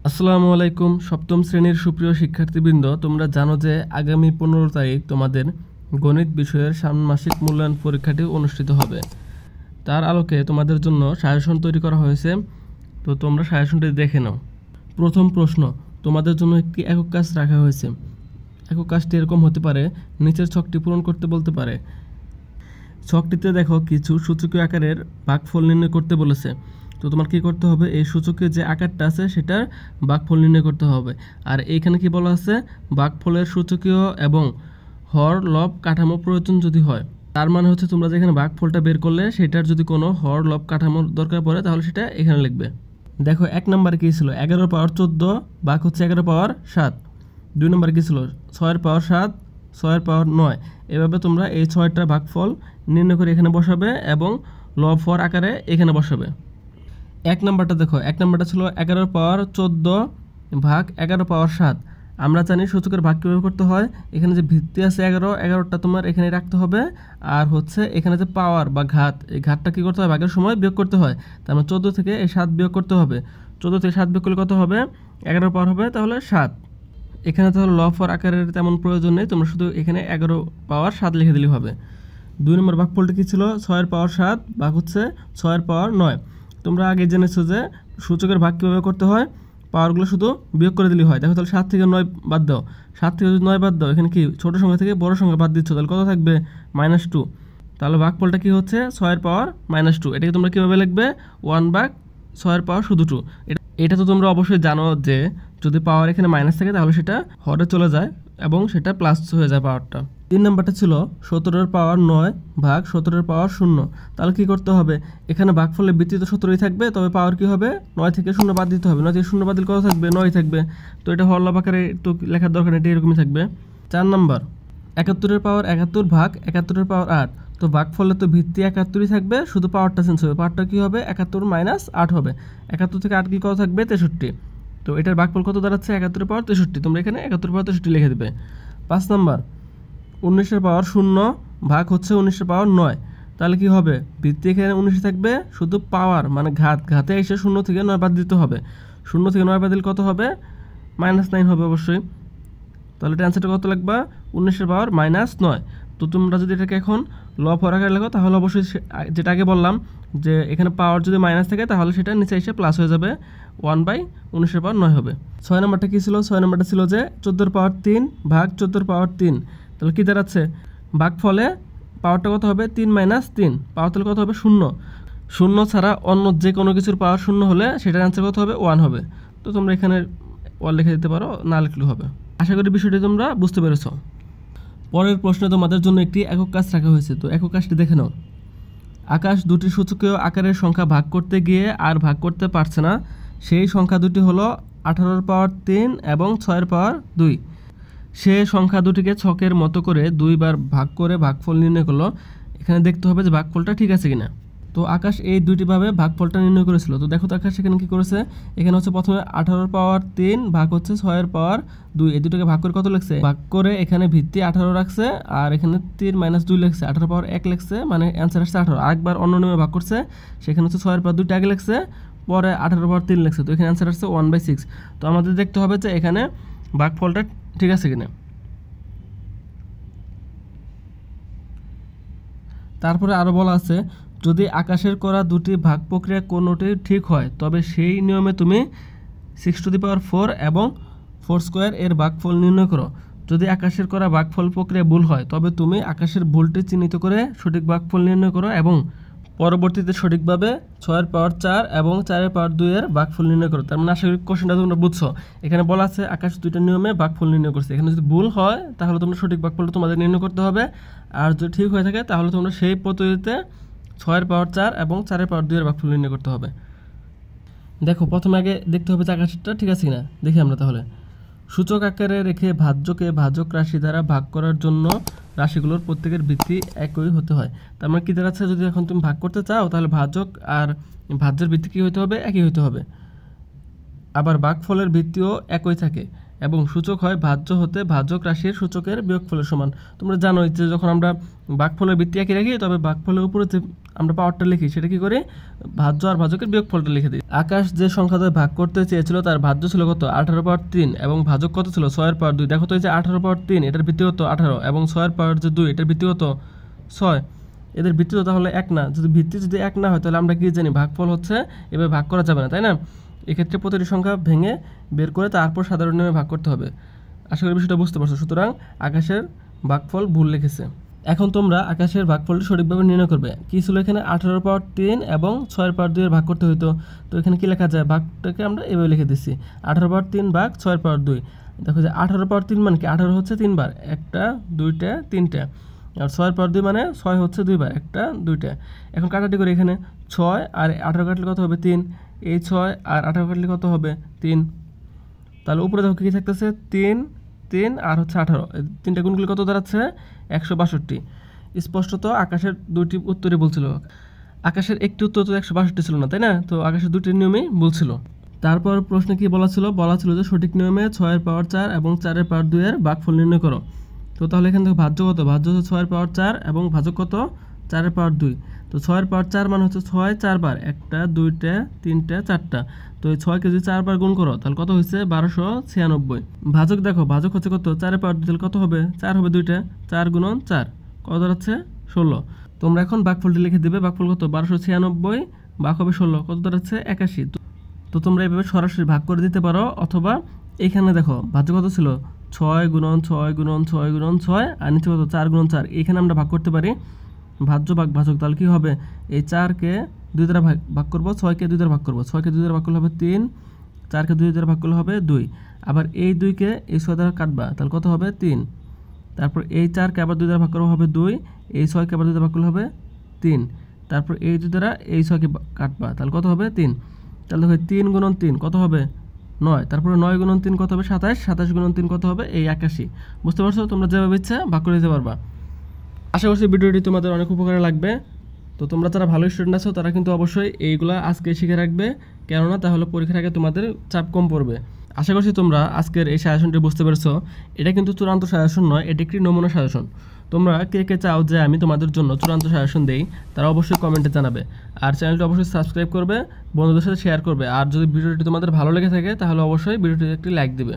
আসসালামু আলাইকুম সপ্তম শ্রেণীর সুপ্রিয় শিক্ষার্থীবৃন্দ, তোমরা জানো যে আগামী 15 তারিখ তোমাদের গণিত বিষয়ের ষান্মাসিক মূল্যায়ন পরীক্ষাটি অনুষ্ঠিত হবে। তার আলোকে তোমাদের জন্য সাজেশন তৈরি করা হয়েছে, তো তোমরা সাজেশনটি দেখে নাও। প্রথম প্রশ্ন, তোমাদের জন্য একটি একক কাজ রাখা হয়েছে। একক কাজটি এরকম হতে পারে, নিচের ছকটি পূরণ করতে বলতে পারে। ছকটিতে দেখো কিছু সূচকীয় আকারের ভাগফল নির্ণয় করতে বলেছে। তো তোমার কি করতে হবে, এই সূচকের যে আকারটা আছে সেটার ভাগফল নির্ণয় করতে হবে। আর এইখানে কি বলা আছে, ভাগফলের সূচকীয় এবং হর লব কাঠামো প্রয়োজন যদি হয়, তার মানে হচ্ছে তোমরা যেখানে ভাগফলটা বের করলে সেটার যদি কোনো হর লব কাঠামোর দরকার পড়ে তাহলে সেটা এখানে লিখবে। দেখো 1 নম্বরে কী ছিল, 11 পাওয়ার 14 ভাগ হচ্ছে 11 পাওয়ার 7। 2 নম্বরে কী ছিল, 6 পাওয়ার 7 6 পাওয়ার 9। এভাবে তোমরা এই 6টা ভাগফল নির্ণয় করে এখানে বসাবে এবং লব হর আকারে এখানে বসাবে। 1 নম্বরটা দেখো, 1 নম্বরটা ছিল 11 পাওয়ার 14 ভাগ 11 পাওয়ার 7। আমরা জানি সূচকের ভাগ কীভাবে করতে হয়, এখানে যে ভিত্তি আছে 11টা তোমার এখানে রাখতে হবে, আর হচ্ছে এখানে যে পাওয়ার বা ঘাত, এই ঘাতটা কী করতে হয়, ভাগের সময় বিয়োগ করতে হয়। তার মানে 14 থেকে এই 7 বিয়োগ করতে হবে। 14 থেকে 7 বিয়োগ করলে কত হবে, 11 পাওয়ার হবে তাহলে 7। এখানে তাহলে লব হর আকারের তেমন প্রয়োজন নেই, তোমরা শুধু এখানে 11 পাওয়ার 7 লিখে দিলেই হবে। 2 নম্বর ভাগফলটি কী ছিল, 6 পাওয়ার 7 ভাগ হচ্ছে 6 পাওয়ার 9। তোমরা আগে জেনেছো যে সূচকের ভাগ কীভাবে করতে হয়, পাওয়ারগুলো শুধু বিয়োগ করে দিলেই হয়। দেখো তাহলে 7 থেকে 9 বাদ দাও, 7 থেকে যদি 9 বাদ দাও, এখানে কি ছোটো সংখ্যা থেকে বড় সংখ্যা বাদ দিচ্ছ, তাহলে কত থাকবে, -2। তাহলে ভাগফলটা কী হচ্ছে, 6 পাওয়ার -2। এটাকে তোমরা কীভাবে লিখবে, 1/6 পাওয়ার শুধু 2। এটা তো তোমরা অবশ্যই জানো যে যদি পাওয়ার এখানে মাইনাস থাকে তাহলে সেটা হরে চলে যায় এবং সেটা প্লাস হয়ে যায় পাওয়ারটা। 3 নম্বরটা ছিল 17 পাওয়ার 9 ভাগ 17 পাওয়ার 0। তাহলে কী করতে হবে, এখানে ভাগফলের ভিত্তি তো 17ই থাকবে, তবে পাওয়ার কী হবে, 9 থেকে 0 বাদ দিতে হবে। 9 থেকে 0 বাদ দিলে কত থাকবে, 9 থাকবে। তো এটা হর লব আকারে তো লেখার দরকার নেই, এটা এরকমই থাকবে। 4 নম্বর 71 পাওয়ার 71 ভাগ 71 পাওয়ার 8। তো ভাগফলে তো ভিত্তি 71ই থাকবে, শুধু পাওয়ারটা চেঞ্জ হবে। পাওয়ারটা কী হবে, 71 - 8 হবে। 71 থেকে 8 কি কত থাকবে, 63। তো এটার ভাগফল কত দাঁড়াচ্ছে, 71 পাওয়ার 63। তোমরা এখানে 71 পাওয়ার 63 লিখে দেবে। 5 নম্বর 19 পাওয়ার 0 ভাগ হচ্ছে 19 পাওয়ার 9। তাহলে কি হবে, ভিত্তি এখানে 19 থাকবে, শুধু পাওয়ার মানে ঘাতে এসে 0 থেকে 9 বাদ দিতে হবে। 0 থেকে 9 বাদ দিলে কত হবে, -9 হবে অবশ্যই। তাহলে এটা অ্যান্সারটা কত লাগবে, 19 পাওয়ার -9। তো তোমরা যদি এটাকে এখন লব হর আকারে লেখো তাহলে অবশ্যই যেটা আগে বললাম যে এখানে পাওয়ার যদি মাইনাস থাকে তাহলে সেটা নিচে এসে প্লাস হয়ে যাবে, 1/19 পাওয়ার 9 হবে। 6 নম্বরটা কী ছিল, 6 নম্বরটা ছিল যে 14 পাওয়ার 3 ভাগ 14 পাওয়ার 3। তাহলে কী দাঁড়াচ্ছে, ভাগফলে পাওয়ারটা কত হবে, 3 - 3। পাওয়ার তাহলে কত হবে, 0। 0 ছাড়া অন্য যে কোনো কিছুর পাওয়ার 0 হলে সেটার অ্যান্সার কত হবে, 1 হবে। তো তোমরা এখানে 1 লিখে দিতে পারো, না লিখলেও হবে। আশা করি বিষয়টি তোমরা বুঝতে পেরেছ। পরের প্রশ্নে তোমাদের জন্য একটি একক কাজ রাখা হয়েছে। তো একক কাজটি দেখে নাও। আকাশ দুটি সূচকীয় আকারের সংখ্যা ভাগ করতে গিয়ে আর ভাগ করতে পারছে না, সেই সংখ্যা দুটি হলো 18 পাওয়ার 3 এবং 6 পাওয়ার 2। সে সংখ্যা দুটিকে ছকের মতো করে 2 বার ভাগ করে ভাগফল নির্ণয় করলো। এখানে দেখতে হবে যে ভাগফলটা ঠিক আছে কিনা। তো আকাশ এই দুইটিভাবে ভাগফলটা নির্ণয় করেছিল। তো দেখো তো আকাশ এখানে কী করেছে, এখানে হচ্ছে প্রথমে 18 পাওয়ার 3 ভাগ হচ্ছে 6 পাওয়ার 2। এই দুটোকে ভাগ করে কত লিখছে, ভাগ করে এখানে ভিত্তি 18 রাখছে আর এখানে 3 - 2 লিখছে, 18 পাওয়ার 1 লিখছে, মানে অ্যান্সার আসছে 18। আরেকবার অন্য নিয়মে ভাগ করছে, সেখানে হচ্ছে 6 পাওয়ার 2 আগে লিখছে, পরে 18 পাওয়ার 3 লিখছে। তো এখানে অ্যান্সার আসছে 1/6। তো আমাদের দেখতে হবে যে এখানে ভাগফলটা ঠিক আছে কিনা। তারপরে আরও বলা আছে, যদি আকাশের করা দুটি ভাগ প্রক্রিয়া কোনোটি ঠিক হয় তবে সেই নিয়মে তুমি 6⁴ এবং 4² এর ভাগফল নির্ণয় করো। যদি আকাশের করা ভাগফল প্রক্রিয়া ভুল হয় তবে তুমি আকাশের ভুলটি চিহ্নিত করে সঠিক ভাগফল নির্ণয় করো এবং পরবর্তীতে সঠিকভাবে 6 পাওয়ার 4 এবং 4 পাওয়ার 2 এর ভাগফল নির্ণয় করো। তার মানে আশা করি কোশ্চেনটা তোমরা বুঝছো। এখানে বলা আছে আকাশ দুইটা নিয়মে ভাগফল নির্ণয় করছে। এখানে যদি ভুল হয় তাহলে তোমরা সঠিক ভাগফলটা তোমাদের নির্ণয় করতে হবে, আর যদি ঠিক হয়ে থাকে তাহলে তোমরা সেই পদ্ধতিতে 6 পাওয়ার 4 এবং 4 পাওয়ার 2 এর ভাগফল নির্ণয় করতে হবে। দেখো প্রথমে আগে দেখতে হবে যে আকাশটা ঠিক আছে কিনা, দেখি আমরা তাহলে। সূচক আকারে রেখে ভাজ্যকে ভাজক রাশি দ্বারা ভাগ করার জন্য রাশিগুলোর প্রত্যেকের ভিত্তি একই হতে হয়। তার মানে কী দাঁড়াচ্ছে, যদি এখন তুমি ভাগ করতে চাও তাহলে ভাজক আর ভাজ্যের ভিত্তি কী হতে হবে, একই হতে হবে। আবার ভাগফলের ভিত্তিও একই থাকে। এবং সূচক হয় ভাজ্য হতে ভাজক রাশির সূচকের বিয়োগফলের সমান। তোমরা জানো যে যখন আমরা ভাগফলের ভিত্তি একই রাখি, তবে ভাগফলের উপরে যে আমরা পাওয়ারটা লিখি সেটা কি করি, ভাজ্য আর ভাজকের বিয়োগফলটা লিখে দিই। আকাশ যে সংখ্যা দ্বয় ভাগ করতে চেয়েছিল তার ভাজ্য ছিল কত, 18/3 এবং ভাজক কত ছিল, 6/2। দেখো তো এই যে 18/3 এটার ভিত্তি কত 18 এবং 6/2 এটার ভিত্তি কত 6। এদের ভিত্তি তো তাহলে এক না। যদি এক না হয় তাহলে আমরা কি জানি, ভাগফল হচ্ছে এভাবে ভাগ করা যাবে না, তাই না? এক্ষেত্রে প্রতিটি সংখ্যা ভেঙে বের করে তারপর সাধারণ নিয়মে ভাগ করতে হবে। আশা করি বিষয়টা বুঝতে পারছো। সুতরাং আকাশের ভাগফল ভুল লিখেছে। এখন তোমরা আকাশের ভাগফলটি সঠিকভাবে নির্ণয় করবে। কী ছিল এখানে, 18/3 এবং 6/2 ভাগ করতে হতো। তো এখানে কী লেখা যায়, ভাগটাকে আমরা এভাবে লিখে দিচ্ছি, 18/3 ভাগ 6/2। দেখো যে 18/3 মানে কি, 18 হচ্ছে 3 বার, 1টা 2টা 3টা, আর 6/2 মানে 6 হচ্ছে 2 বার, 1টা 2টা। এখন কাটাটি করে এখানে 6 আর 18 কাটলে কত হবে 3, এই 6 আর 18 কাটলে কত হবে 3। তাহলে উপরে দেখো কী থাকতেছে, 3 3 আর হচ্ছে 18, তিনটা গুণ করলে কত দাঁড়াচ্ছে 162। স্পষ্টত আকাশের দুইটি উত্তরই বলছিল। আকাশের একটি উত্তর তো 162 ছিল না, তাই না? তো আকাশের দুটি নিয়মেই বলছিল। তারপর প্রশ্নে কি বলা ছিল যে সঠিক নিয়মে 6 এর পাওয়ার 4 এবং 4 এর পাওয়ার 2 এর ভাগফল নির্ণয় করো। তো তাহলে এখান থেকে ভাজ্য কত, ভাজ্য হচ্ছে 6 এর পাওয়ার 4 এবং ভাজক কত 4 এর পাওয়ার 2। তো 6 এর পাওয়ার 4 মানে হচ্ছে 6 4 বার, 1টা 2টা 3টা 4টা। তো এই 6কে যদি 4 বার গুণ করো তাহলে কত হয়েছে 1296। ভাজক দেখো, ভাজক হচ্ছে কত 4 এর পাওয়ার 2, তাহলে কত হবে 4 হবে 2টা, 4 গুণন 4 কত দাঁড়াচ্ছে 16। তোমরা এখন ভাগফলটি লিখে দেবে, ভাগফল কত 1296 ভাগ হবে 16 কত দাঁড়াচ্ছে 81। তো তোমরা এইভাবে সরাসরি ভাগ করে দিতে পারো, অথবা এইখানে দেখো ভাজ্য কত ছিল 6 গুণন 6 গুণন 6 গুণন 6 আর নিচে কত 4 গুণন 4, এইখানে আমরা ভাগ করতে পারি ভাজ্য ভাগ ভাজক। তাহলে কী হবে, এই 4কে 2 দ্বারা ভাগ করবো, 6কে 2 দ্বারা ভাগ করবো, 6কে 2 দ্বারা ভাগ করলে হবে 3, 4কে 2 দ্বারা ভাগ করলে হবে 2। আবার এই 2কে এই 6 দ্বারা কাটবা, তাহলে কত হবে 3। তারপর এই 4কে আবার 2 দ্বারা ভাগ করবো হবে 2, এই 6কে আবার 2 দ্বারা ভাগ করলে হবে 3। তারপর এই 2 দ্বারা এই 6কে কাটবা, তাহলে কত হবে 3। তাহলে দেখো 3 গুণন 3 কত হবে 9, তারপরে 9 গুণন 3 কত হবে 27, 27 গুণন 3 কত হবে এই 81। বুঝতে পারছো? তোমরা যেভাবে ইচ্ছা ভাগ করে দিতে পারবা। আশা করছি ভিডিওটি তোমাদের অনেক উপকারে লাগবে। তো তোমরা যারা ভালো স্টুডেন্ট আছো তারা কিন্তু অবশ্যই এইগুলা আজকে শিখে রাখবে, কেননা তাহলে পরীক্ষার আগে তোমাদের চাপ কম পড়বে। আশা করছি তোমরা আজকের এই সাজেশনটি বুঝতে পেরেছো। এটা কিন্তু চূড়ান্ত সাজেশন নয়, এটি একটি নমুনা সাজেশন। তোমরা কে কে চাও যে আমি তোমাদের জন্য চূড়ান্ত সাজেশন দেই তারা অবশ্যই কমেন্টে জানাবে। আর চ্যানেলটি অবশ্যই সাবস্ক্রাইব করবে, বন্ধুদের সাথে শেয়ার করবে। আর যদি ভিডিওটি তোমাদের ভালো লেগে থাকে তাহলে অবশ্যই ভিডিওটিতে একটি লাইক দেবে।